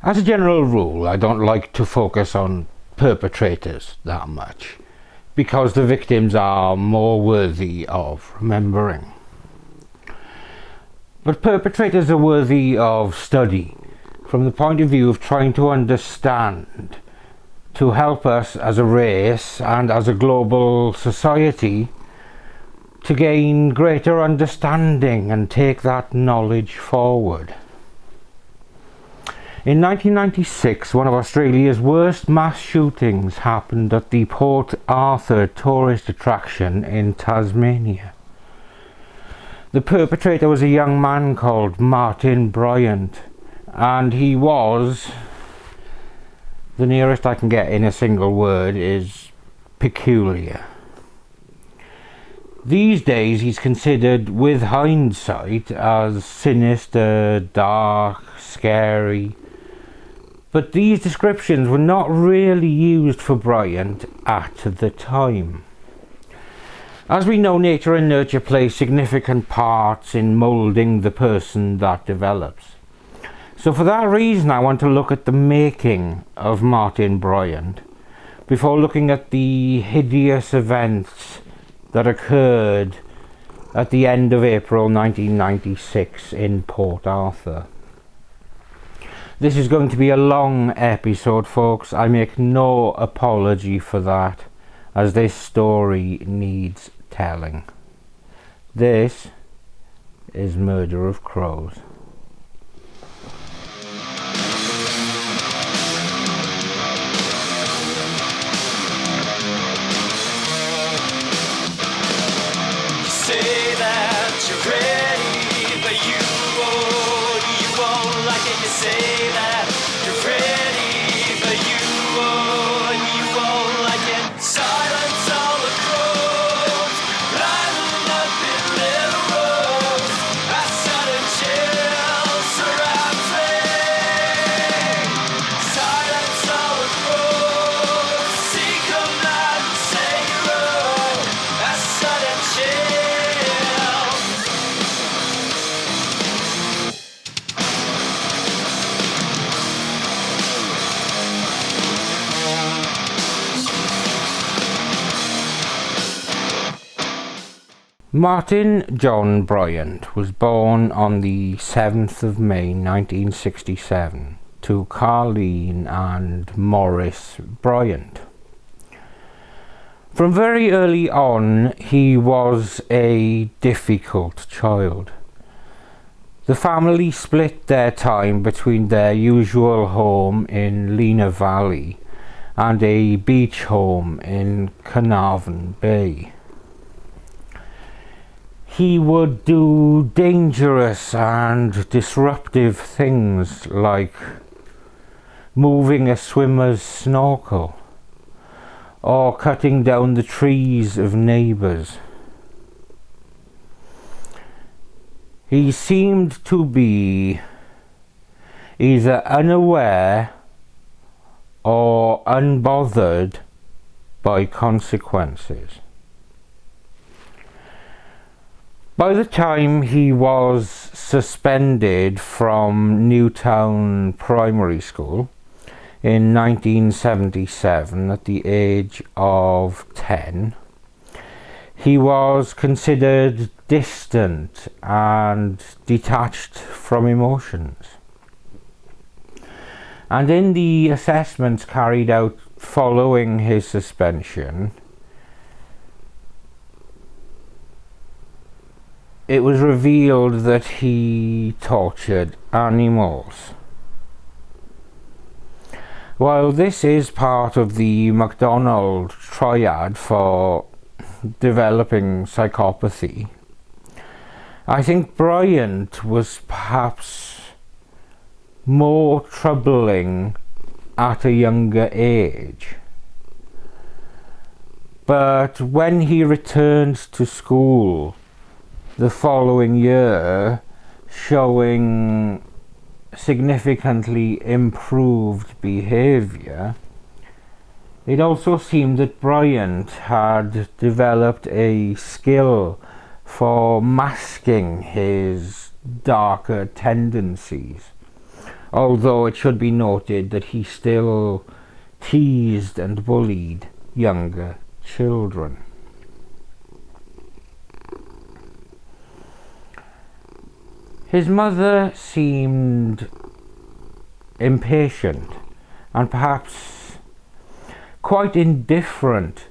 As a general rule, I don't like to focus on perpetrators that much, because the victims are more worthy of remembering. But perpetrators are worthy of study from the point of view of trying to understand, to help us as a race and as a global society to gain greater understanding and take that knowledge forward. In 1996, one of Australia's worst mass shootings happened at the Port Arthur tourist attraction in Tasmania. The perpetrator was a young man called Martin Bryant, and he was, the nearest I can get in a single word is peculiar. These days he's considered, with hindsight, as sinister, dark, scary. But these descriptions were not really used for Bryant at the time. As we know, nature and nurture play significant parts in moulding the person that develops. So for that reason, I want to look at the making of Martin Bryant before looking at the hideous events that occurred at the end of April 1996 in Port Arthur. This is going to be a long episode, folks. I make no apology for that, as this story needs telling. This is Murder of Crows. Martin John Bryant was born on the 7th of May 1967 to Carleen and Maurice Bryant. From very early on, he was a difficult child. The family split their time between their usual home in Lena Valley and a beach home in Carnarvon Bay. He would do dangerous and disruptive things like moving a swimmer's snorkel or cutting down the trees of neighbours. He seemed to be either unaware or unbothered by consequences. By the time he was suspended from Newtown Primary School in 1977 at the age of 10, he was considered distant and detached from emotions. And in the assessments carried out following his suspension, it was revealed that he tortured animals. While this is part of the McDonald triad for developing psychopathy, I think Bryant was perhaps more troubling at a younger age. But when he returned to school the following year, showing significantly improved behaviour, it also seemed that Bryant had developed a skill for masking his darker tendencies, although it should be noted that he still teased and bullied younger children. His mother seemed impatient and perhaps quite indifferent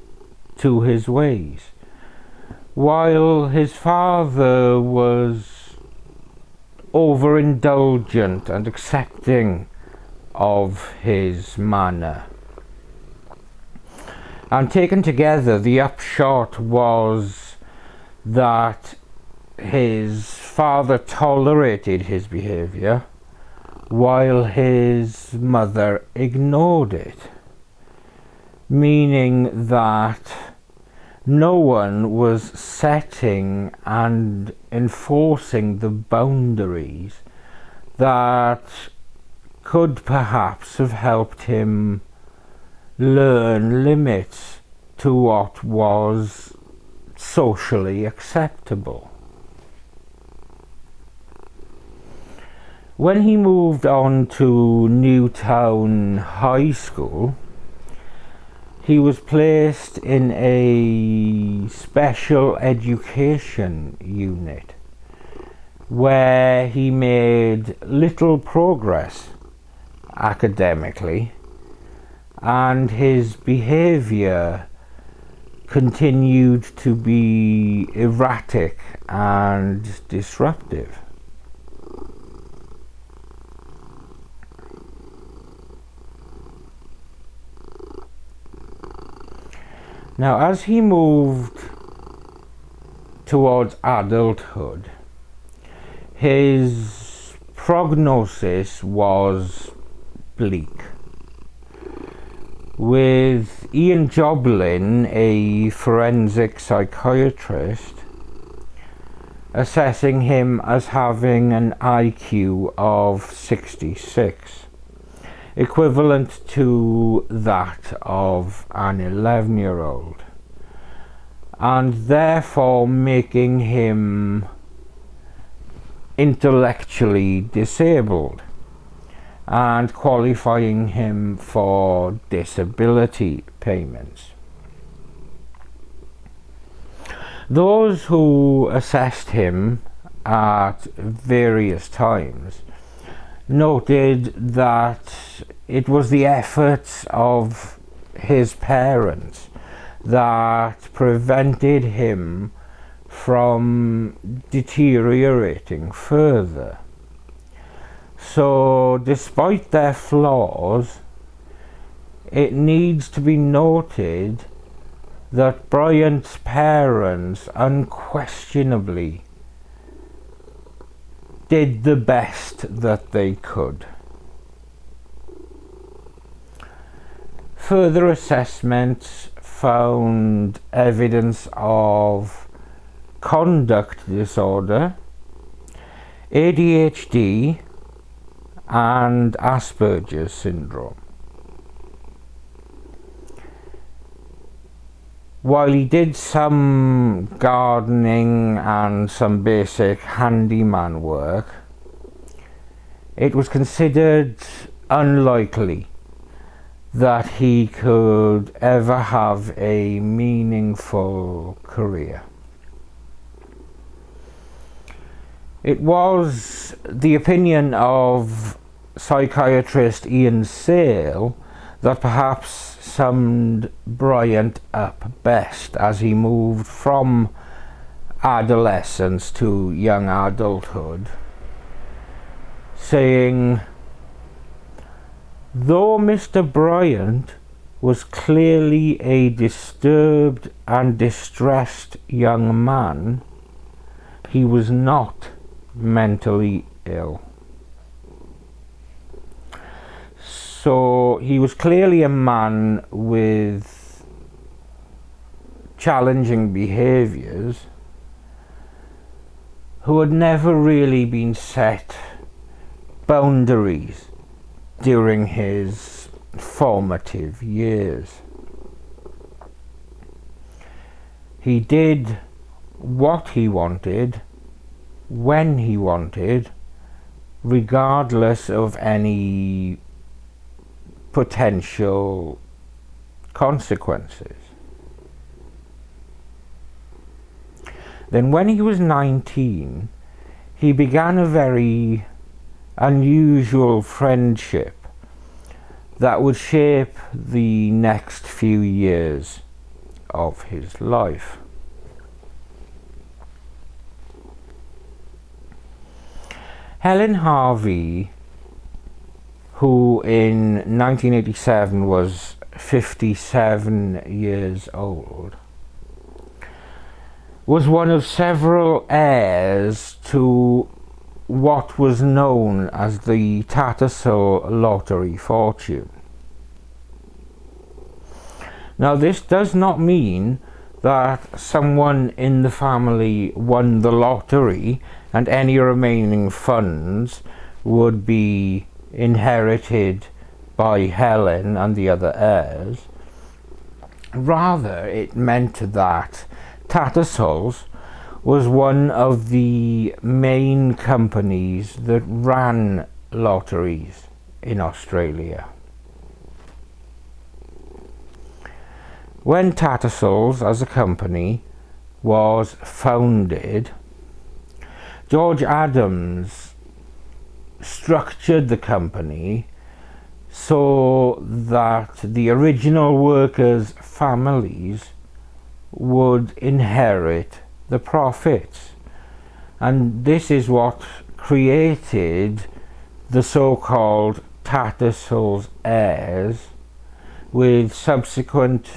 to his ways, while his father was overindulgent and accepting of his manner. And taken together, the upshot was that his father tolerated his behaviour while his mother ignored it, meaning that no one was setting and enforcing the boundaries that could perhaps have helped him learn limits to what was socially acceptable. When he moved on to Newtown High School, he was placed in a special education unit where he made little progress academically, and his behaviour continued to be erratic and disruptive. Now, as he moved towards adulthood, his prognosis was bleak, with Ian Joblin, a forensic psychiatrist, assessing him as having an IQ of 66. Equivalent to that of an 11-year-old, and therefore making him intellectually disabled and qualifying him for disability payments. Those who assessed him at various times noted that it was the efforts of his parents that prevented him from deteriorating further. So, despite their flaws, it needs to be noted that Bryant's parents unquestionably did the best that they could. Further assessments found evidence of conduct disorder, ADHD, and Asperger's syndrome. While he did some gardening and some basic handyman work, it was considered unlikely that he could ever have a meaningful career. It was the opinion of psychiatrist Ian Sale that perhaps summed Bryant up best as he moved from adolescence to young adulthood, saying, "Though Mr. Bryant was clearly a disturbed and distressed young man, he was not mentally ill." So he was clearly a man with challenging behaviours who had never really been set boundaries during his formative years. He did what he wanted, when he wanted, regardless of any potential consequences. Then when he was 19, he began a very unusual friendship that would shape the next few years of his life. Helen Harvey, who in 1987 was 57 years old, was one of several heirs to what was known as the Tattersall lottery fortune. Now, this does not mean that someone in the family won the lottery and any remaining funds would be inherited by Helen and the other heirs. Rather, it meant that Tattersall's was one of the main companies that ran lotteries in Australia. When Tattersall's as a company was founded, George Adams structured the company so that the original workers' families would inherit the profits, and this is what created the so-called Tattersall's heirs, with subsequent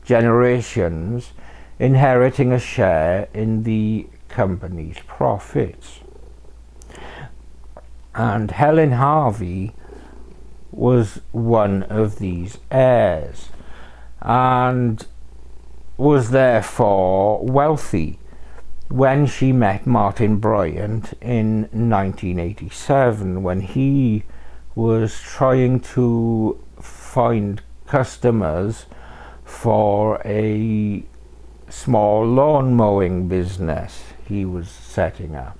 generations inheriting a share in the company's profits. And Helen Harvey was one of these heirs and was therefore wealthy when she met Martin Bryant in 1987, when he was trying to find customers for a small lawn mowing business he was setting up.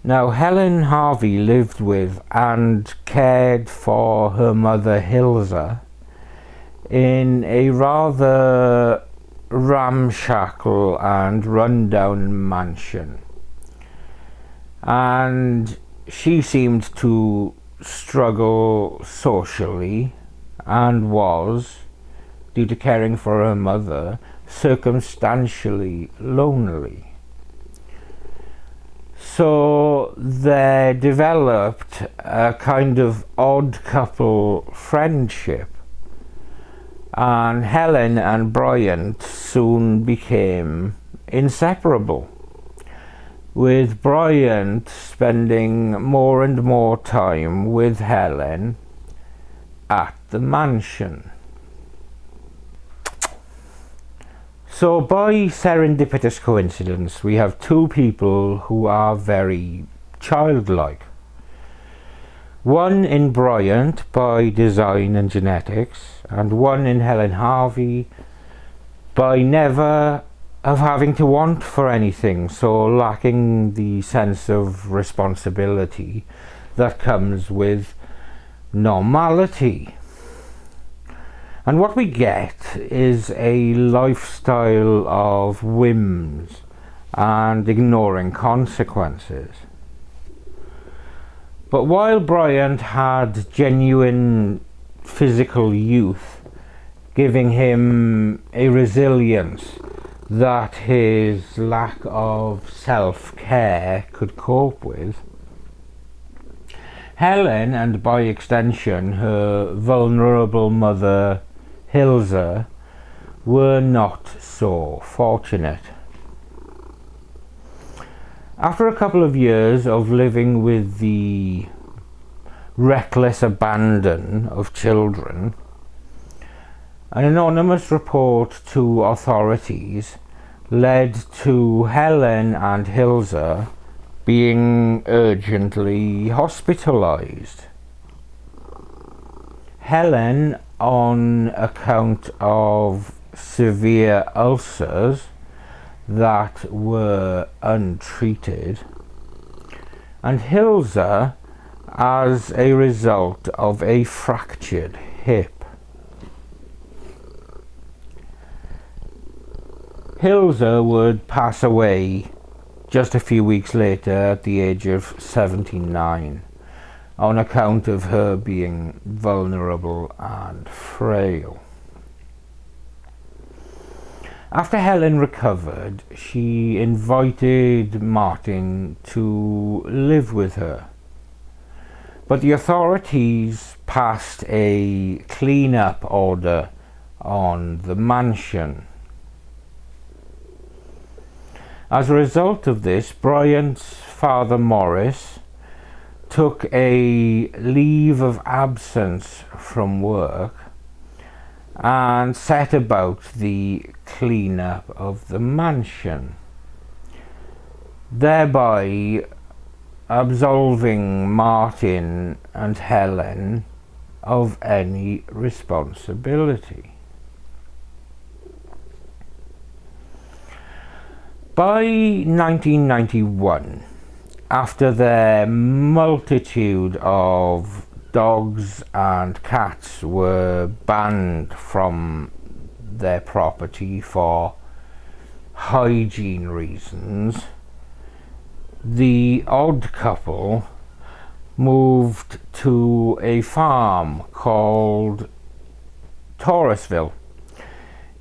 Now, Helen Harvey lived with and cared for her mother Hilza in a rather ramshackle and rundown mansion, and she seemed to struggle socially and was, due to caring for her mother, circumstantially lonely. So there developed a kind of odd couple friendship, and Helen and Bryant soon became inseparable, with Bryant spending more and more time with Helen at the mansion. So by serendipitous coincidence, we have two people who are very childlike. One in Bryant by design and genetics, and one in Helen Harvey by never of having to want for anything, so lacking the sense of responsibility that comes with normality. And what we get is a lifestyle of whims and ignoring consequences. But while Bryant had genuine physical youth, giving him a resilience that his lack of self-care could cope with, Helen, and by extension her vulnerable mother Hilza, were not so fortunate. After a couple of years of living with the reckless abandon of children, an anonymous report to authorities led to Helen and Hilza being urgently hospitalized. Helen on account of severe ulcers that were untreated, and Hilza as a result of a fractured hip. Hilza would pass away just a few weeks later at the age of 79 on account of her being vulnerable and frail. After Helen recovered, she invited Martin to live with her, but the authorities passed a clean-up order on the mansion. As a result of this, Bryant's father Morris took a leave of absence from work and set about the clean-up of the mansion, thereby absolving Martin and Helen of any responsibility. By 1991, after their multitude of dogs and cats were banned from their property for hygiene reasons, the odd couple moved to a farm called Torresville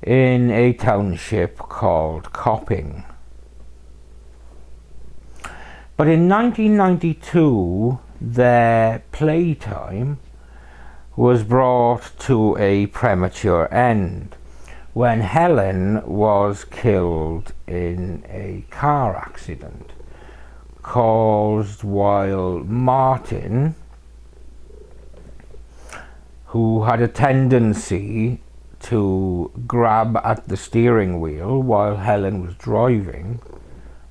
in a township called Copping. But in 1992, their playtime was brought to a premature end when Helen was killed in a car accident caused while Martin, who had a tendency to grab at the steering wheel while Helen was driving,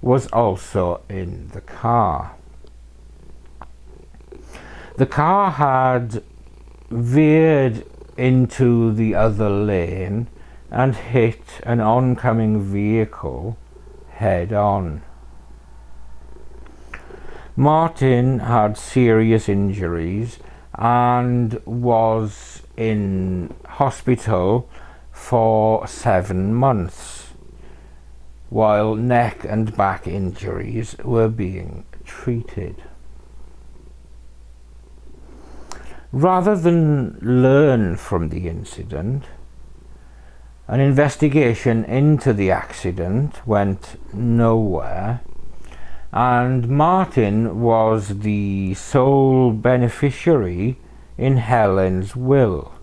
was also in the car. The car had veered into the other lane and hit an oncoming vehicle head on. Martin had serious injuries and was in hospital for 7 months, while neck and back injuries were being treated. Rather than learn from the incident, an investigation into the accident went nowhere, and Martin was the sole beneficiary in Helen's will,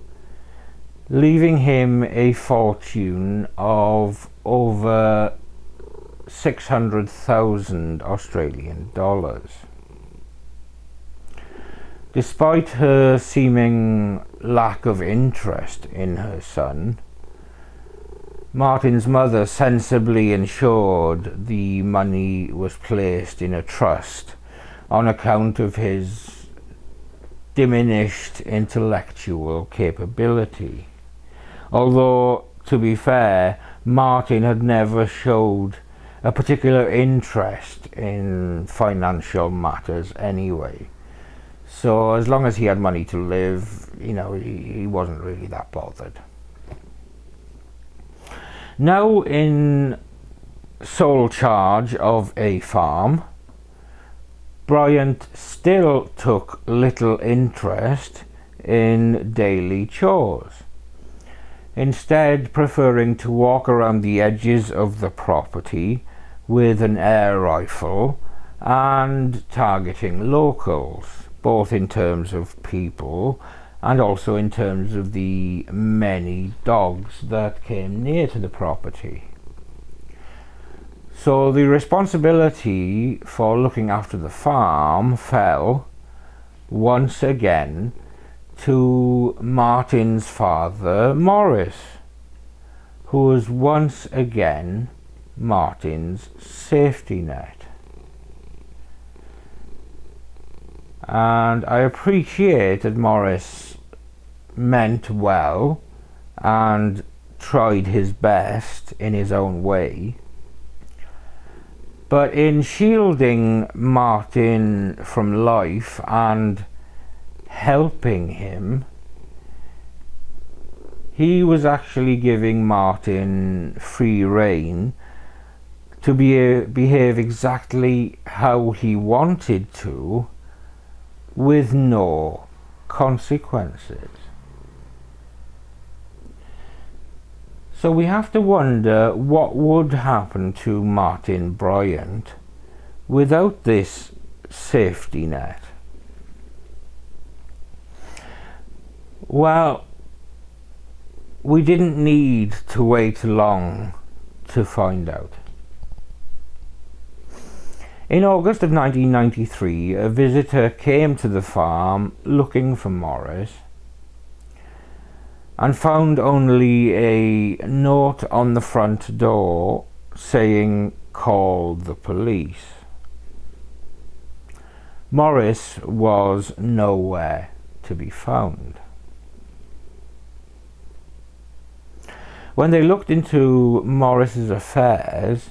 leaving him a fortune of over 600,000 Australian dollars. Despite her seeming lack of interest in her son, Martin's mother sensibly ensured the money was placed in a trust on account of his diminished intellectual capability. Although, to be fair, Martin had never showed a particular interest in financial matters anyway. So as long as he had money to live, he wasn't really that bothered. Now in sole charge of a farm, Bryant still took little interest in daily chores, instead preferring to walk around the edges of the property with an air rifle and targeting locals, both in terms of people and also in terms of the many dogs that came near to the property. So the responsibility for looking after the farm fell once again to Martin's father Morris, who was once again Martin's safety net. And I appreciate that Morris meant well and tried his best in his own way, But in shielding Martin from life and helping him, he was actually giving Martin free rein to behave exactly how he wanted to, with no consequences. So we have to wonder what would happen to Martin Bryant without this safety net. Well, we didn't need to wait long to find out. In August of 1993, a visitor came to the farm looking for Morris and found only a note on the front door saying, "Call the police." Morris was nowhere to be found. When they looked into Morris's affairs,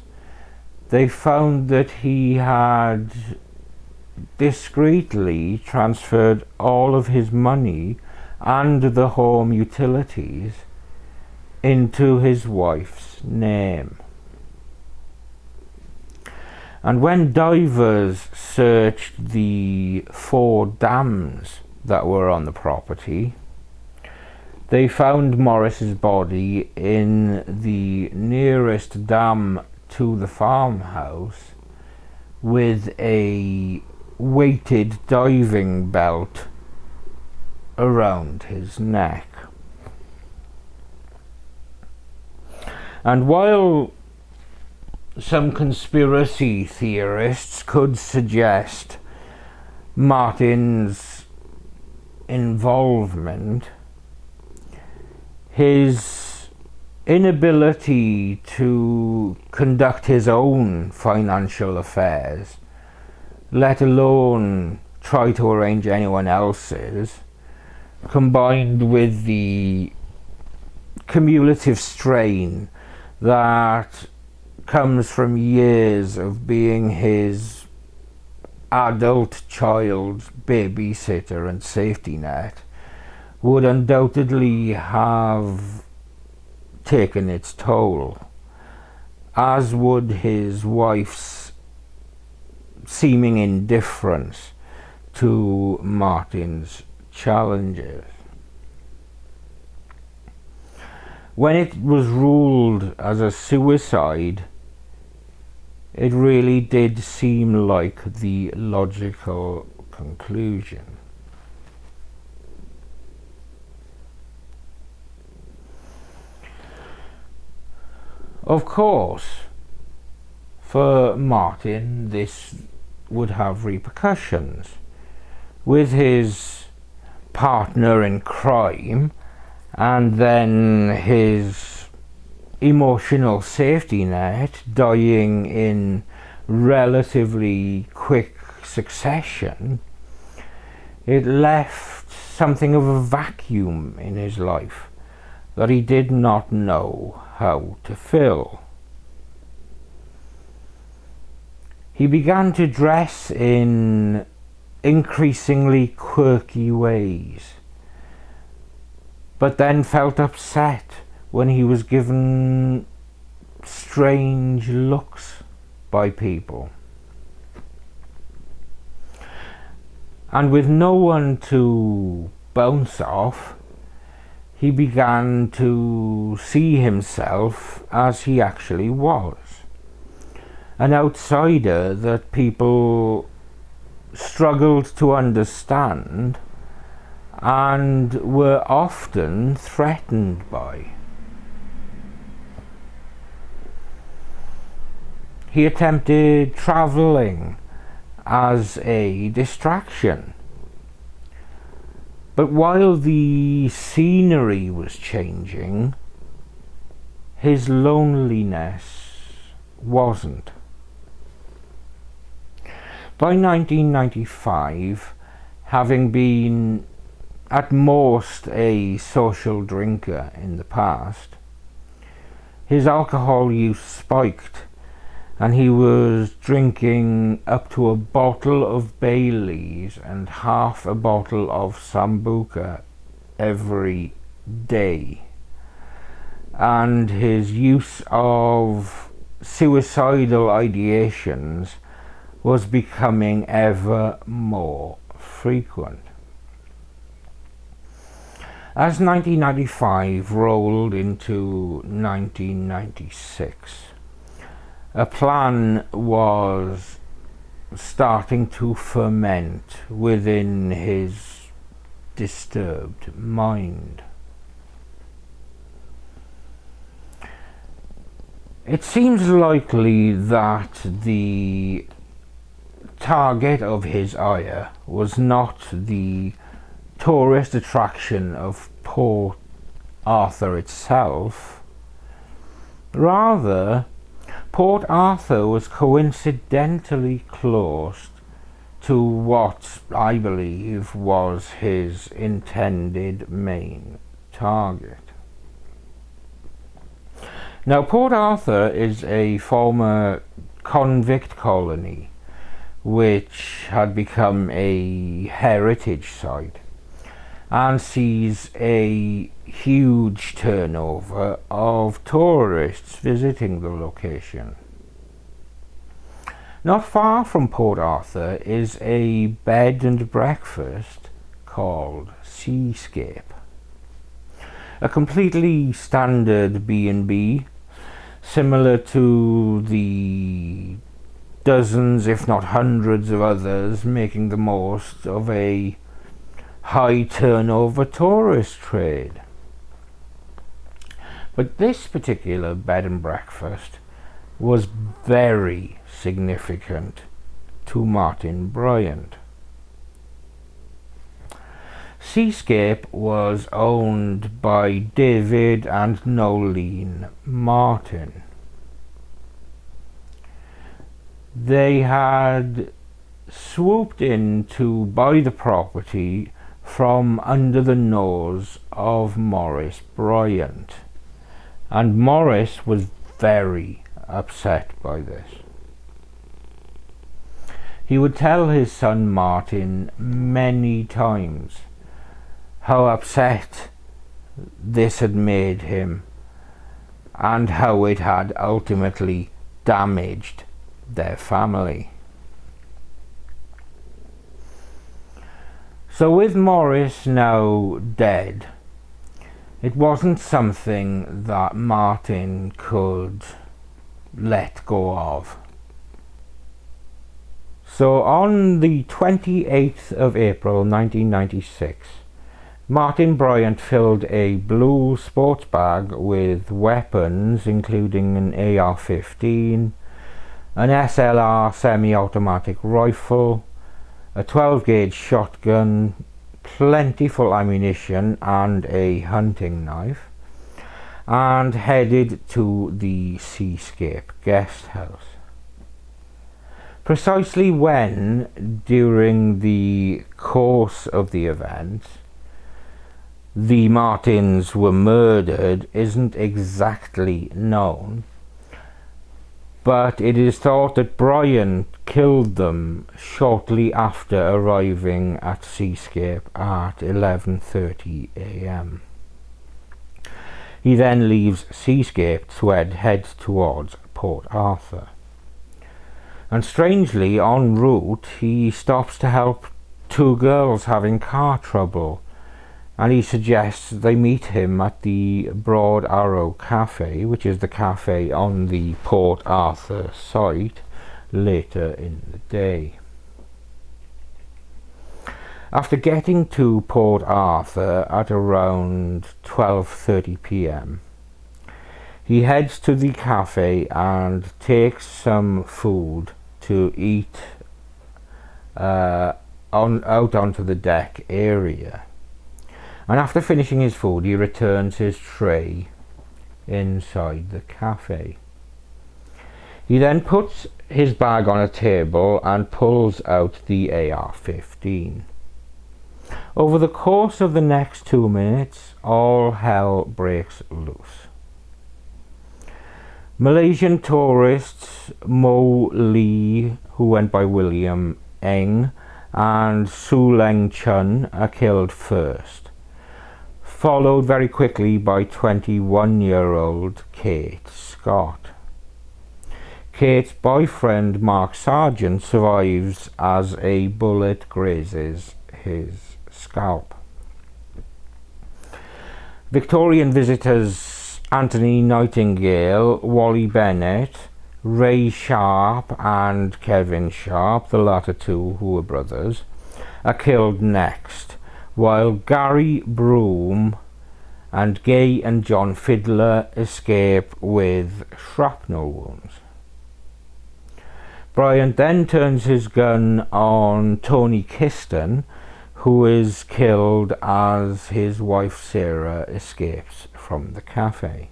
they found that he had discreetly transferred all of his money and the home utilities into his wife's name. And when divers searched the 4 dams that were on the property, they found Morris's body in the nearest dam to the farmhouse with a weighted diving belt around his neck. And while some conspiracy theorists could suggest Martin's involvement, his inability to conduct his own financial affairs, let alone try to arrange anyone else's, combined with the cumulative strain that comes from years of being his adult child's babysitter and safety net, would undoubtedly have taken its toll, as would his wife's seeming indifference to Martin's challenges. When it was ruled as a suicide, it really did seem like the logical conclusion. Of course, for Martin, this would have repercussions. With his partner in crime and then his emotional safety net dying in relatively quick succession, it left something of a vacuum in his life that he did not know how to fill. He began to dress in increasingly quirky ways, but then felt upset when he was given strange looks by people. And with no one to bounce off, he began to see himself as he actually was. An outsider that people struggled to understand and were often threatened by. He attempted travelling as a distraction. But while the scenery was changing, his loneliness wasn't. By 1995, having been at most a social drinker in the past, his alcohol use spiked, and he was drinking up to a bottle of Baileys and half a bottle of Sambuca every day. And his use of suicidal ideations was becoming ever more frequent. As 1995 rolled into 1996, a plan was starting to ferment within his disturbed mind. It seems likely that the target of his ire was not the tourist attraction of Port Arthur itself. Rather, Port Arthur was coincidentally close to what I believe was his intended main target. Now, Port Arthur is a former convict colony which had become a heritage site and sees a huge turnover of tourists visiting the location. Not far from Port Arthur is a bed and breakfast called Seascape, a completely standard B&B, similar to the dozens if not hundreds of others making the most of a high turnover tourist trade. But this particular bed and breakfast was very significant to Martin Bryant. Seascape was owned by David and Nolene Martin. They had swooped in to buy the property from under the nose of Maurice Bryant, and Maurice was very upset by this. He would tell his son Martin many times how upset this had made him and how it had ultimately damaged their family. So with Maurice now dead, it wasn't something that Martin could let go of. So on the 28th of April 1996, Martin Bryant filled a blue sports bag with weapons including an AR-15, an SLR semi-automatic rifle, a 12-gauge shotgun, plentiful ammunition and a hunting knife, and headed to the Seascape guest house. Precisely when, during the course of the event, the Martins were murdered isn't exactly known, but it is thought that Bryant killed them shortly after arriving at Seascape at 11:30 a.m. He then leaves Seascape to head towards Port Arthur. And strangely, en route, he stops to help two girls having car trouble, and he suggests they meet him at the Broad Arrow Cafe, which is the cafe on the Port Arthur site, later in the day. After getting to Port Arthur at around 12:30 p.m, he heads to the cafe and takes some food to eat out onto the deck area. And after finishing his food, he returns his tray inside the cafe. He then puts his bag on a table and pulls out the AR-15. Over the course of the next 2 minutes, all hell breaks loose. Malaysian tourists Mo Lee, who went by William Eng, and Su Leng Chun are killed first, followed very quickly by 21-year-old Kate Scott. Kate's boyfriend Mark Sargent survives as a bullet grazes his scalp. Victorian visitors Anthony Nightingale, Wally Bennett, Ray Sharp and Kevin Sharp, the latter two who were brothers, are killed next, while Gary Broom and Gay and John Fiddler escape with shrapnel wounds. Bryant then turns his gun on Tony Kiston, who is killed as his wife Sarah escapes from the cafe.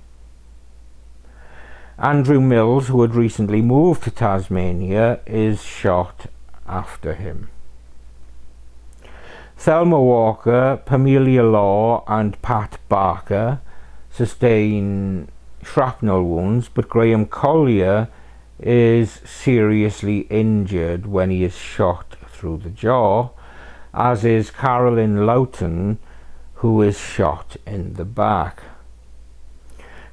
Andrew Mills, who had recently moved to Tasmania, is shot after him. Thelma Walker, Pamelia Law and Pat Barker sustain shrapnel wounds, but Graham Collier is seriously injured when he is shot through the jaw, as is Carolyn Loughton, who is shot in the back.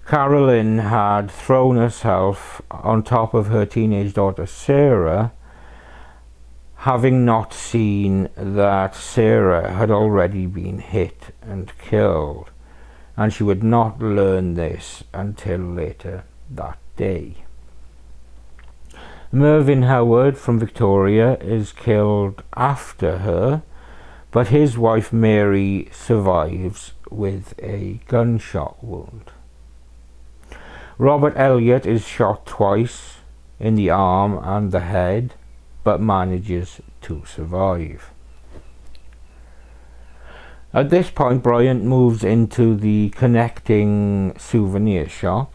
Carolyn had thrown herself on top of her teenage daughter Sarah, having not seen that Sarah had already been hit and killed, and she would not learn this until later that day. Mervyn Howard from Victoria is killed after her, but his wife Mary survives with a gunshot wound. Robert Elliott is shot twice in the arm and the head, but manages to survive. At this point, Bryant moves into the connecting souvenir shop,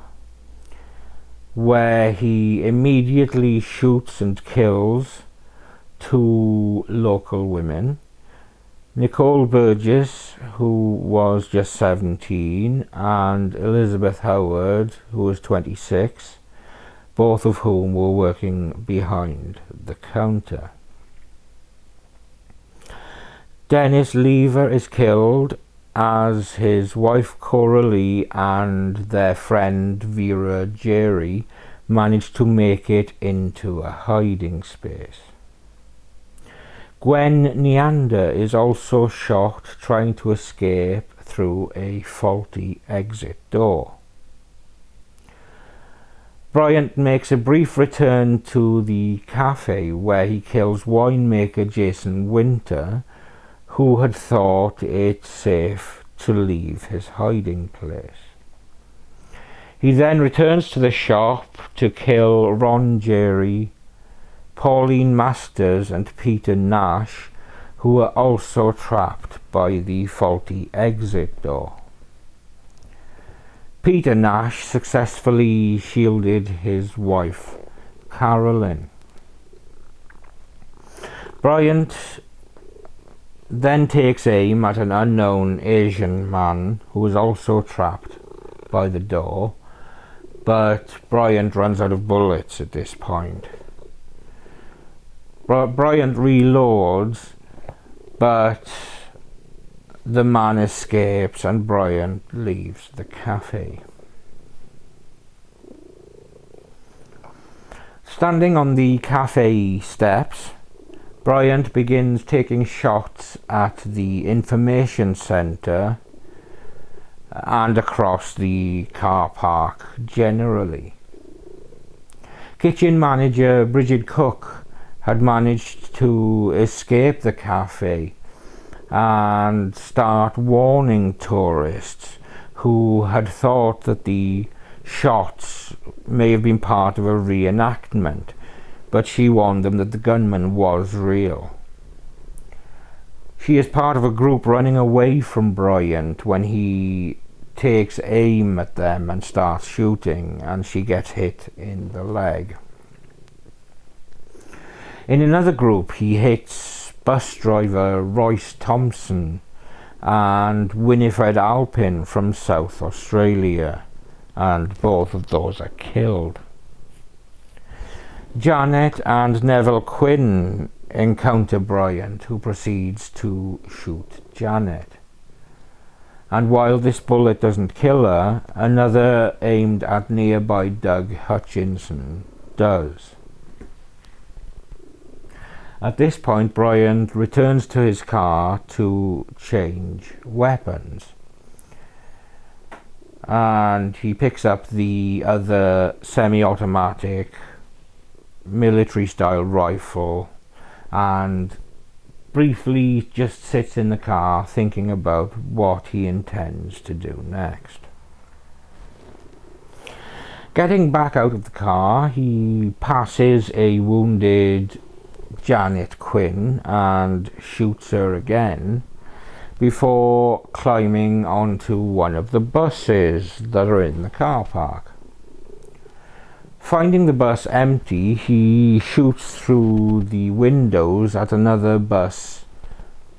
where he immediately shoots and kills two local women, Nicole Burgess, who was just 17, and Elizabeth Howard, who was 26, both of whom were working behind the counter. Dennis Lever is killed as his wife Coralie and their friend Vera Jerry managed to make it into a hiding space. Gwen Neander is also shot trying to escape through a faulty exit door. Bryant makes a brief return to the cafe where he kills winemaker Jason Winter, who had thought it safe to leave his hiding place. He then returns to the shop to kill Ron Jerry, Pauline Masters and Peter Nash, who are also trapped by the faulty exit door. Peter Nash successfully shielded his wife, Carolyn. Bryant then takes aim at an unknown Asian man who is also trapped by the door, but Bryant runs out of bullets at this point. Bryant reloads, but the man escapes and Bryant leaves the cafe. Standing on the cafe steps, Bryant begins taking shots at the information centre and across the car park generally. Kitchen manager Bridget Cook had managed to escape the cafe and start warning tourists who had thought that the shots may have been part of a reenactment, but she warned them that the gunman was real. She is part of a group running away from Bryant when he takes aim at them and starts shooting, and she gets hit in the leg. In another group, he hits bus driver Royce Thompson and Winifred Alpin from South Australia, and both of those are killed. Janet and Neville Quinn encounter Bryant, who proceeds to shoot Janet. And while this bullet doesn't kill her, another aimed at nearby Doug Hutchinson does. At this point, Bryant returns to his car to change weapons. And he picks up the other semi-automatic military-style rifle and briefly just sits in the car thinking about what he intends to do next. Getting back out of the car, he passes a wounded Janet Quinn and shoots her again before climbing onto one of the buses that are in the car park. Finding the bus empty, he shoots through the windows at another bus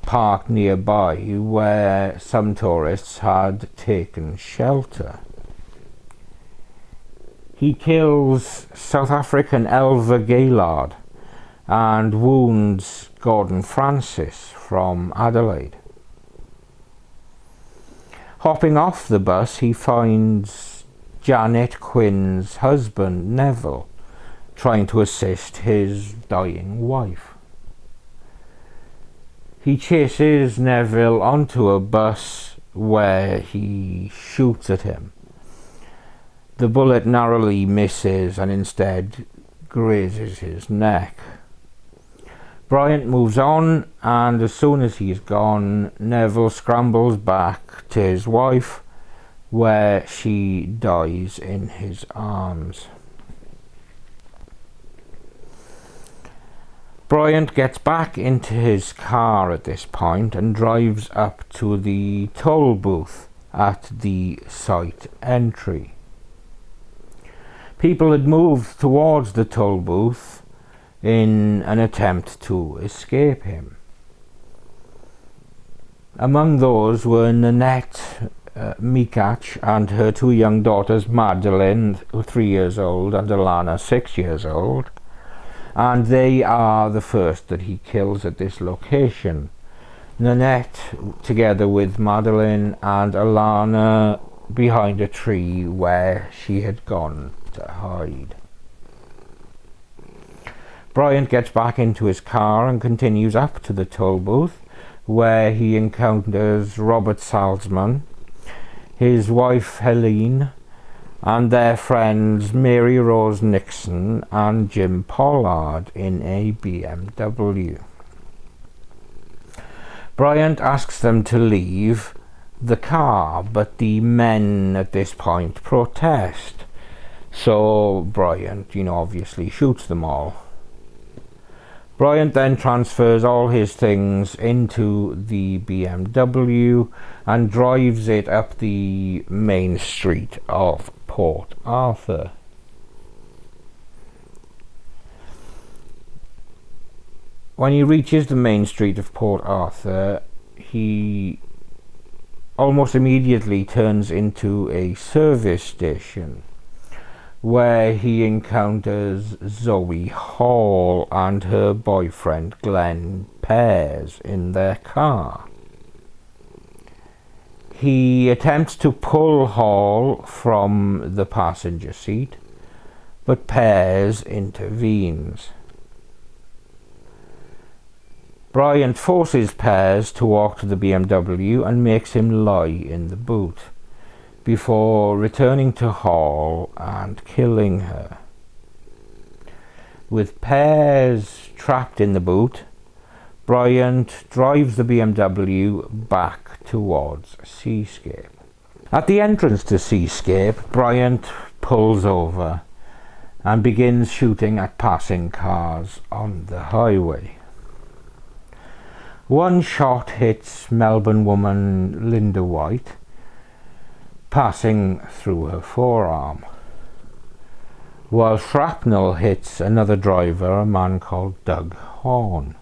parked nearby where some tourists had taken shelter. He kills South African Elva Gaylord and wounds Gordon Francis from Adelaide. Hopping off the bus, he finds Janet Quinn's husband, Neville, trying to assist his dying wife. He chases Neville onto a bus where he shoots at him. The bullet narrowly misses and instead grazes his neck. Bryant moves on, and as soon as he's gone, Neville scrambles back to his wife, where she dies in his arms. Bryant gets back into his car at this point and drives up to the toll booth at the site entry. People had moved towards the toll booth in an attempt to escape him. Among those were Nanette Mikach and her two young daughters, Madeline, 3 years old, and Alana, 6 years old, and they are the first that he kills at this location. Nanette together with Madeline, and Alana behind a tree where she had gone to hide. Bryant gets back into his car and continues up to the toll booth, where he encounters Robert Salzman, his wife Helene, and their friends Mary Rose Nixon and Jim Pollard in a BMW. Bryant asks them to leave the car, but the men at this point protest, so Bryant, obviously shoots them all. Bryant then transfers all his things into the BMW and drives it up the main street of Port Arthur. When he reaches the main street of Port Arthur, he almost immediately turns into a service station, where he encounters Zoe Hall and her boyfriend Glenn Pears in their car. He attempts to pull Hall from the passenger seat, but Pears intervenes. Bryant forces Pears to walk to the BMW and makes him lie in the boot, before returning to Hall and killing her. With Pears trapped in the boot, Bryant drives the BMW back towards Seascape. At the entrance to Seascape, Bryant pulls over and begins shooting at passing cars on the highway. One shot hits Melbourne woman Linda White, passing through her forearm, while shrapnel hits another driver, a man called Doug Horn.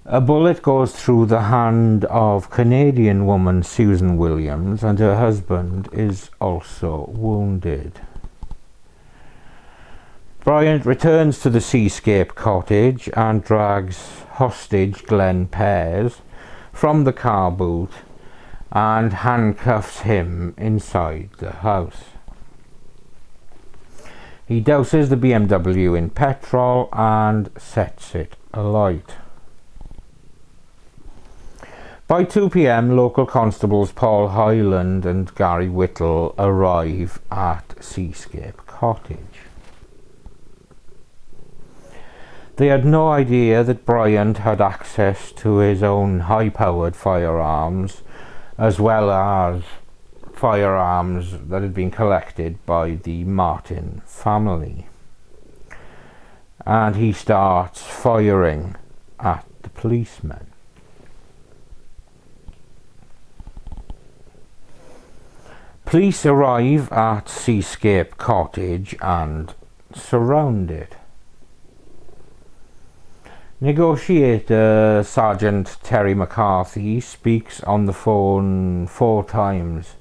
A bullet goes through the hand of Canadian woman Susan Williams, and her husband is also wounded. Bryant returns to the Seascape cottage and drags hostage Glenn Pears from the car boot and handcuffs him inside the house. He douses the BMW in petrol and sets it alight. By 2 p.m, local constables Paul Hyland and Gary Whittle arrive at Seascape Cottage. They had no idea that Bryant had access to his own high-powered firearms, as well as firearms that had been collected by the Martin family. And he starts firing at the policemen. Police arrive at Seascape Cottage and surround it. Negotiator Sergeant Terry McCarthy speaks on the phone 4 times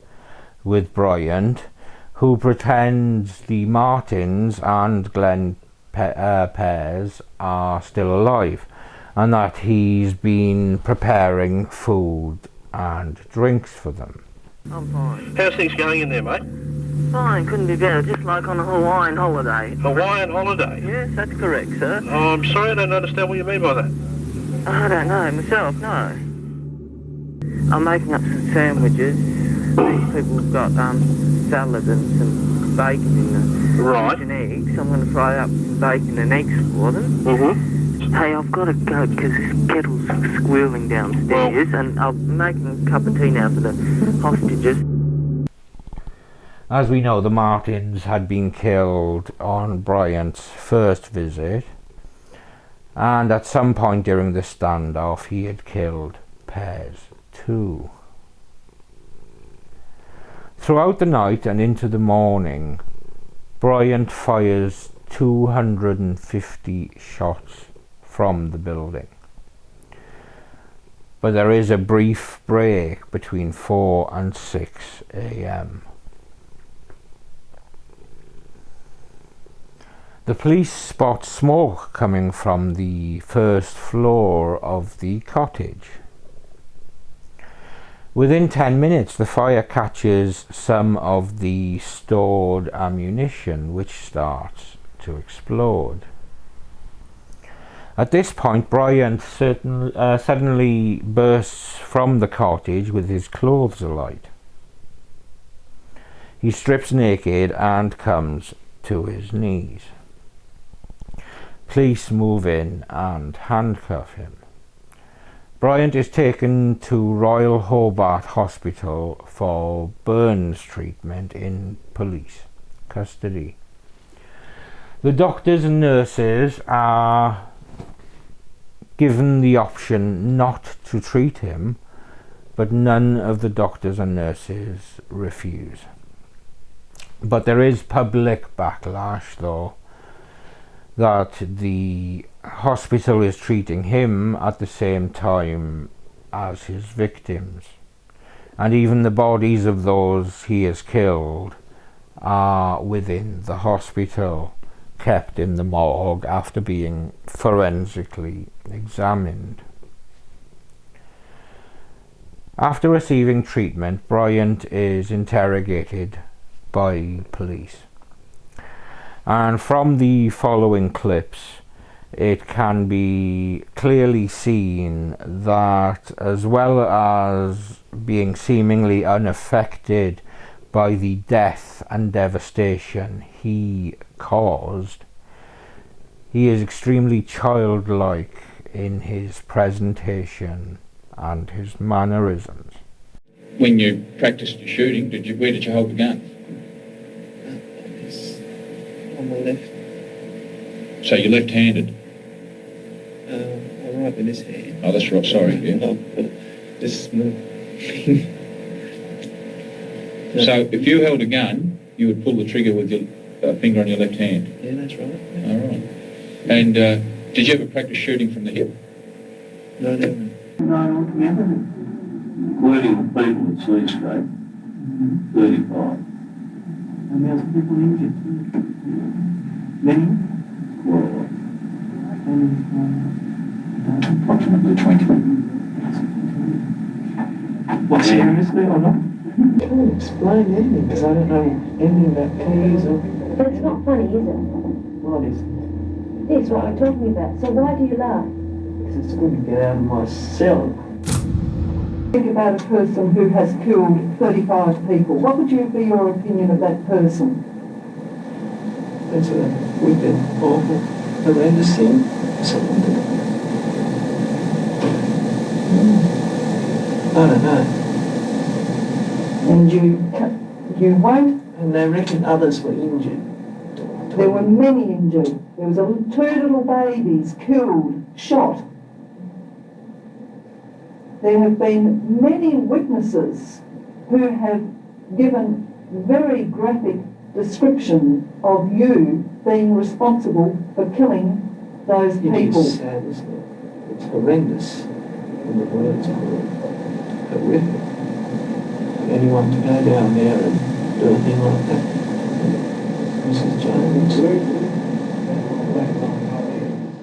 with Bryant, who pretends the Martins and Glenn Pears are still alive and that he's been preparing food and drinks for them. I'm fine. How's things going in there, mate? Fine, couldn't be better, just like on a Hawaiian holiday. Hawaiian holiday? Yes, that's correct, sir. Oh, I'm sorry, I don't understand what you mean by that. I don't know myself, no. I'm making up some sandwiches. These people have got salad and some bacon in the Right. and eggs. I'm going to fry up some bacon and eggs for them. Mm-hmm. Hey, I've got to go because this kettle's squealing downstairs, and I'm making a cup of tea now for the hostages. As we know, the Martins had been killed on Bryant's first visit, and at some point during the standoff he had killed Pears too. Throughout the night and into the morning, Bryant fires 250 shots from the building. But there is a brief break between 4 and 6 a.m. The police spot smoke coming from the first floor of the cottage. Within 10 minutes, the fire catches some of the stored ammunition, which starts to explode. At this point, Bryant suddenly bursts from the cottage with his clothes alight. He strips naked and comes to his knees. Police move in and handcuff him. Bryant is taken to Royal Hobart Hospital for burns treatment in police custody. The doctors and nurses are given the option not to treat him, but none of the doctors and nurses refuse. But there is public backlash, though, that the hospital is treating him at the same time as his victims, and even the bodies of those he has killed are within the hospital, kept in the morgue after being forensically examined. After receiving treatment, Bryant is interrogated by police. And from the following clips, it can be clearly seen that, as well as being seemingly unaffected by the death and devastation he caused, he is extremely childlike in his presentation and his mannerisms. When you practiced your shooting, where did you hold the gun? On my left. So you're left-handed? I write with this hand. Oh, that's right, sorry, yeah. This is my So if you held a gun, you would pull the trigger with your finger on your left hand? Yeah, that's right. All right. And did you ever practice shooting from the hip? Not even. Nine altogether. Including the people at Seascape, 35. And there's people injured too. Many? Well, Approximately 20. what, seriously or not? I can't explain anything because I don't know anything about keys or But it's not funny, is it? what is. It's what I'm talking about. So why do you laugh? Because it's good to get out of my cell. Think about a person who has killed 35 people. What would be your opinion of that person? That's a wicked, awful, horrendous thing. Someone did. I don't know. And you won't. And they reckon others were injured. There were many injured. There was two little babies killed, shot. There have been many witnesses who have given very graphic description of you being responsible for killing those people. It is sad, isn't it? It's horrendous. And the words are horrific. Anyone to go down there and do a thing like that. Mrs. Jones.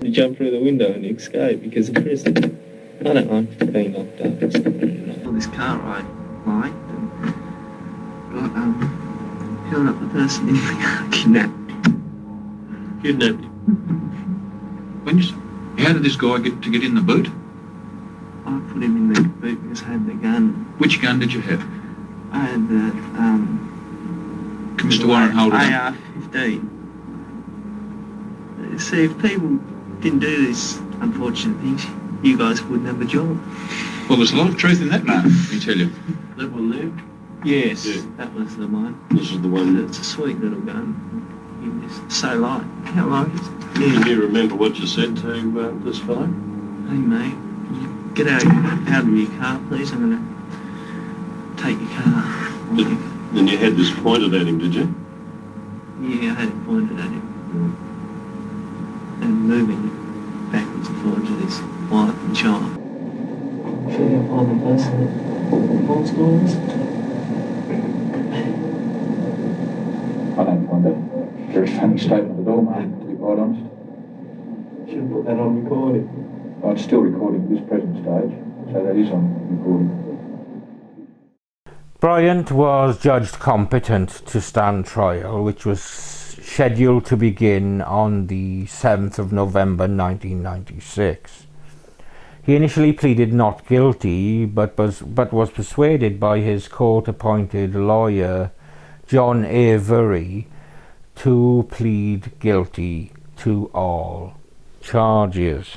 You jump through the window and escape because of prison. I don't like being locked up. It's not really nice. This car ride liked and got held up the person in the car, kidnapped. Kidnapped him. When how did this guy get in the boot? I put him in the boot because I had the gun. Which gun did you have? I had the Can Mr. Warren hold it up? AR-15. See, if people didn't do these unfortunate things, you guys wouldn't have a job. Well, there's a lot of truth in that, man, let me tell you. That one there? Yes, Yeah. that was the mine. This is the one. It's a sweet little gun. It's so light. How light is it? Can Yeah. you remember what you said to this fellow? Hey mate, get out of your car, please. I'm going to take your car. Then you had this pointed at him, did you? Yeah, I had it pointed at him. And moving backwards and forwards with his wife and child. Sure you'll find the person that Paul's going is. I don't find that a very funny statement at all, mate, to be quite honest. Should have put that on recording. It's still recording at this present stage, so that is on recording. Bryant was judged competent to stand trial, which was scheduled to begin on the 7th of November 1996. He initially pleaded not guilty, but was persuaded by his court-appointed lawyer, John Avery, to plead guilty to all charges.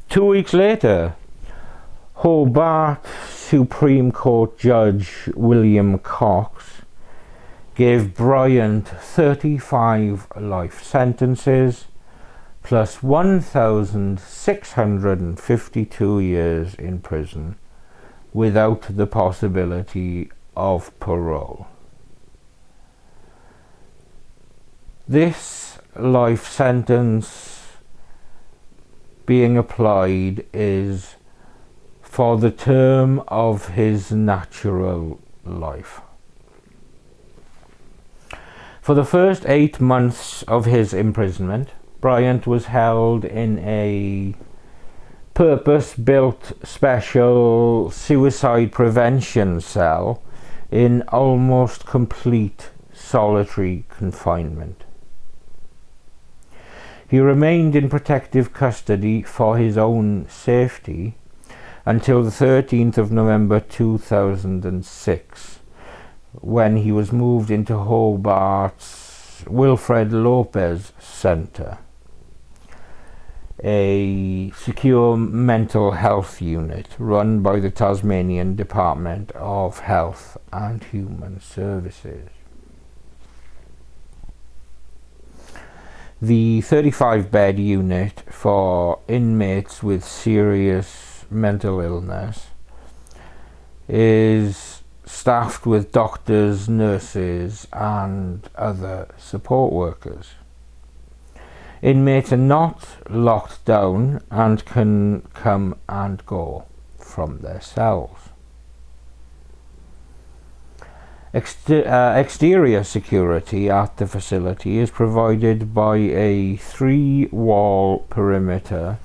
2 weeks later, Hobart Supreme Court Judge William Cox gave Bryant 35 life sentences plus 1,652 years in prison without the possibility of parole. This life sentence being applied is for the term of his natural life. For the first 8 months of his imprisonment, Bryant was held in a purpose-built special suicide prevention cell in almost complete solitary confinement. He remained in protective custody for his own safety until the 13th of November 2006, when he was moved into Hobart's Wilfred Lopez Centre, a secure mental health unit run by the Tasmanian Department of Health and Human Services. The 35-bed unit for inmates with serious mental illness is staffed with doctors, nurses and other support workers. Inmates are not locked down and can come and go from their cells. Exterior security at the facility is provided by a 3-wall perimeter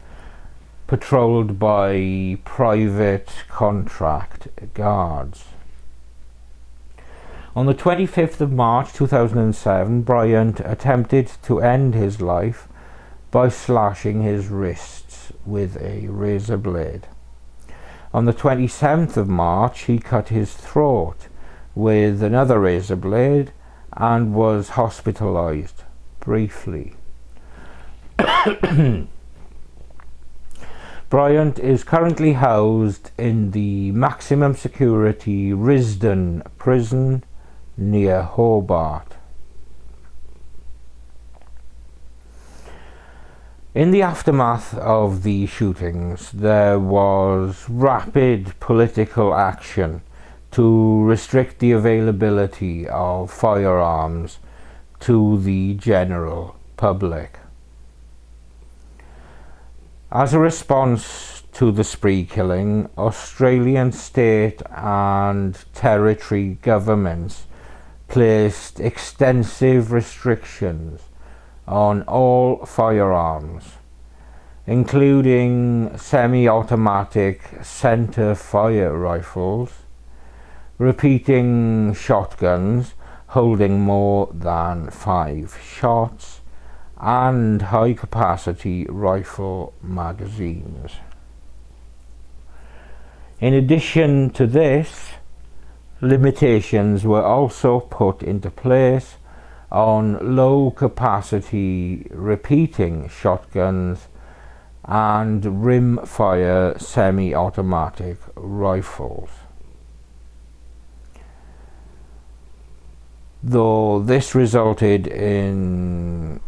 patrolled by private contract guards. On the 25th of March 2007, Bryant attempted to end his life by slashing his wrists with a razor blade. On the 27th of March, he cut his throat with another razor blade and was hospitalized briefly. Bryant is currently housed in the maximum security Risdon prison near Hobart. In the aftermath of the shootings, there was rapid political action to restrict the availability of firearms to the general public. As a response to the spree killing, Australian state and territory governments placed extensive restrictions on all firearms, including semi-automatic centre fire rifles, repeating shotguns holding more than 5 shots, and high-capacity rifle magazines. In addition to this, limitations were also put into place on low-capacity repeating shotguns and rimfire semi-automatic rifles. Though this resulted in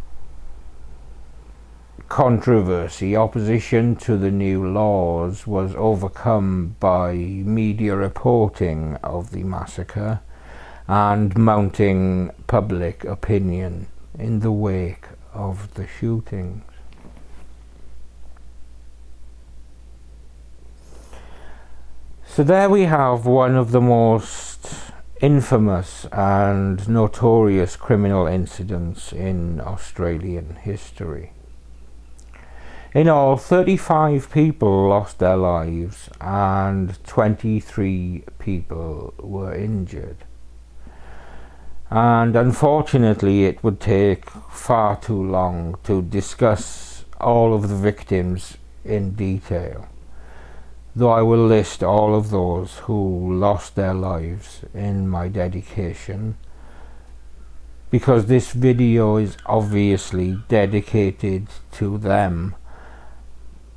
controversy, opposition to the new laws was overcome by media reporting of the massacre and mounting public opinion in the wake of the shootings. So there we have one of the most infamous and notorious criminal incidents in Australian history. In all, 35 people lost their lives and 23 people were injured. And unfortunately, it would take far too long to discuss all of the victims in detail, though I will list all of those who lost their lives in my dedication, because this video is obviously dedicated to them,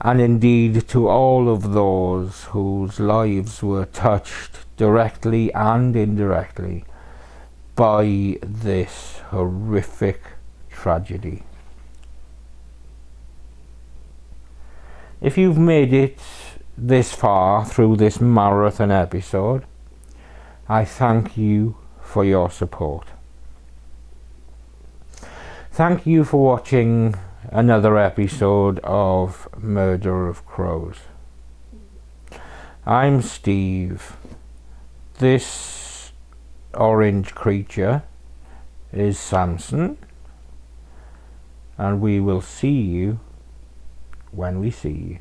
and indeed to all of those whose lives were touched directly and indirectly by this horrific tragedy. If you've made it this far through this marathon episode, I thank you for your support. Thank you for watching another episode of Murder of Crows. I'm Steve. This orange creature is Samson, and we will see you when we see you.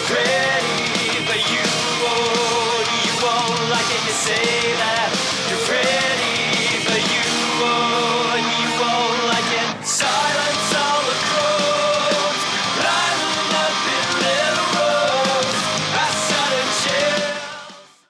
Ready, but you won't like it, you say that